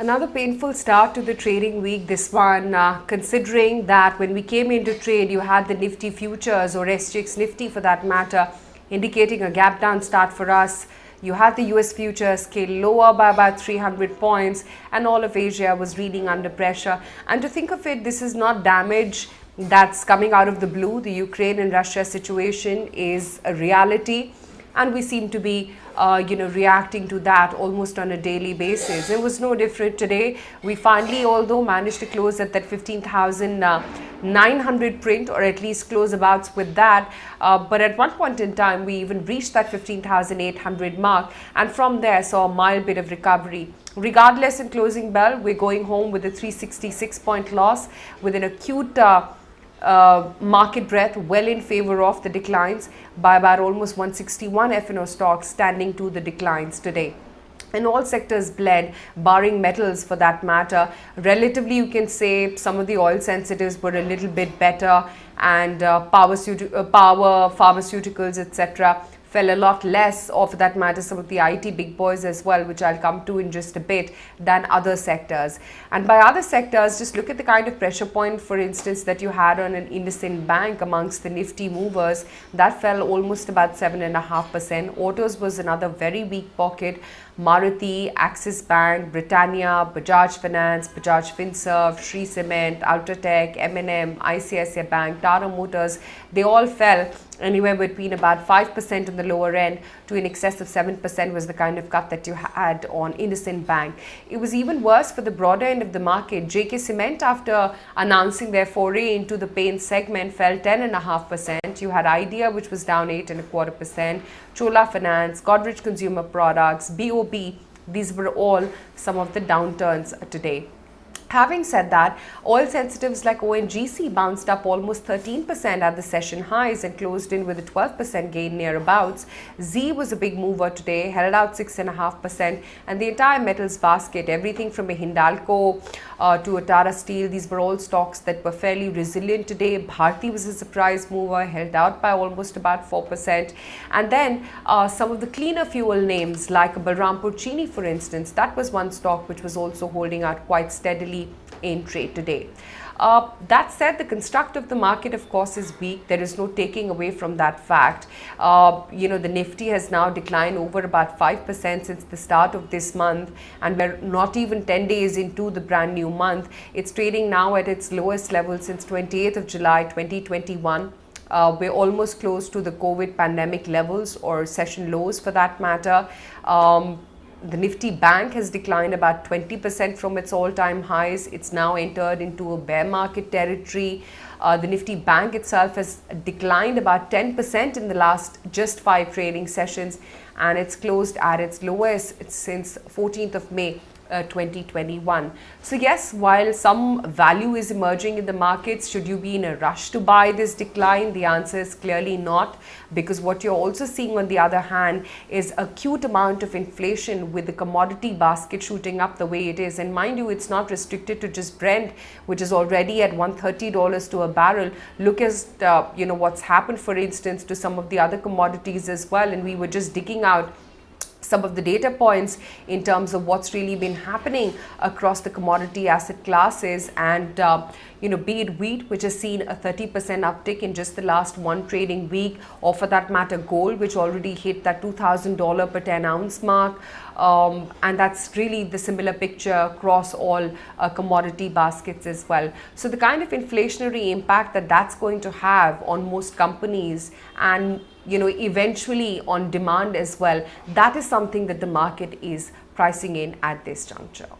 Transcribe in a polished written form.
Another painful start to the trading week, this one, considering that when we came into trade, you had the Nifty futures or SGX Nifty for that matter, indicating a gap down start for us. You had the US futures scale lower by about 300 points, and all of Asia was reading under pressure. And to think of it, this is not damage that's coming out of the blue. The Ukraine and Russia situation is a reality, and we seem to be reacting to that almost on a daily basis. It was no different today. We finally, although, managed to close at that 15,900 print, or at least close abouts with that. But at one point in time, we even reached that 15,800 mark, and from there saw a mild bit of recovery. Regardless, in closing bell, we're going home with a 366-point loss with an acute market breadth well in favor of the declines by about almost 161 F&O stocks standing to the declines today. And all sectors bled, barring metals for that matter. Relatively, you can say some of the oil sensitives were a little bit better, and power, pharmaceuticals, etc. fell a lot less, or for that matter some of the IT big boys as well, which I'll come to in just a bit, than other sectors. And by other sectors, just look at the kind of pressure point, for instance, that you had on an Nifty Bank amongst the Nifty movers. That fell almost about 7.5%. Autos was another very weak pocket. Maruti, Axis Bank, Britannia, Bajaj Finance, Bajaj Finserv, Shree Cement, Ultratech, M&M, ICICI Bank, Tata Motors, they all fell anywhere between about 5% on the lower end to in excess of 7% was the kind of cut that you had on IndusInd Bank. It was even worse for the broader end of the market. JK Cement, after announcing their foray into the paint segment, fell 10.5%. You had Idea, which was down 8.25%. Chola Finance, Godrej Consumer Products, BOB, these were all some of the downturns today. Having said that, oil sensitives like ONGC bounced up almost 13% at the session highs and closed in with a 12% gain nearabouts. Z was a big mover today, held out 6.5%, and the entire metals basket, everything from a Hindalco to a Tata Steel, these were all stocks that were fairly resilient today. Bharti was a surprise mover, held out by almost about 4%. And then some of the cleaner fuel names like Balrampur Chini, for instance, that was one stock which was also holding out quite steadily in trade today. That said, the construct of the market, of course, is weak. There is no taking away from that fact. The Nifty has now declined over about 5% since the start of this month, and we're not even 10 days into the brand new month. It's trading now at its lowest level since 28th of July 2021. We're almost close to the COVID pandemic levels, or session lows for that matter. The Nifty Bank has declined about 20% from its all-time highs. It's now entered into a bear market territory. The Nifty Bank itself has declined about 10% in the last just 5 trading sessions, and it's closed at its lowest since 14th of May 2021. So yes, while some value is emerging in the markets, should you be in a rush to buy this decline? The answer is clearly not, because what you're also seeing on the other hand is acute amount of inflation with the commodity basket shooting up the way it is. And mind you, it's not restricted to just Brent, which is already at $130 to a barrel. Look at what's happened, for instance, to some of the other commodities as well, and we were just digging out some of the data points in terms of what's really been happening across the commodity asset classes. And be it wheat, which has seen a 30% uptick in just the last one trading week, or for that matter gold, which already hit that $2,000 per 10 ounce mark, and that's really the similar picture across all commodity baskets as well. So the kind of inflationary impact that's going to have on most companies, and eventually on demand as well, that is something that the market is pricing in at this juncture.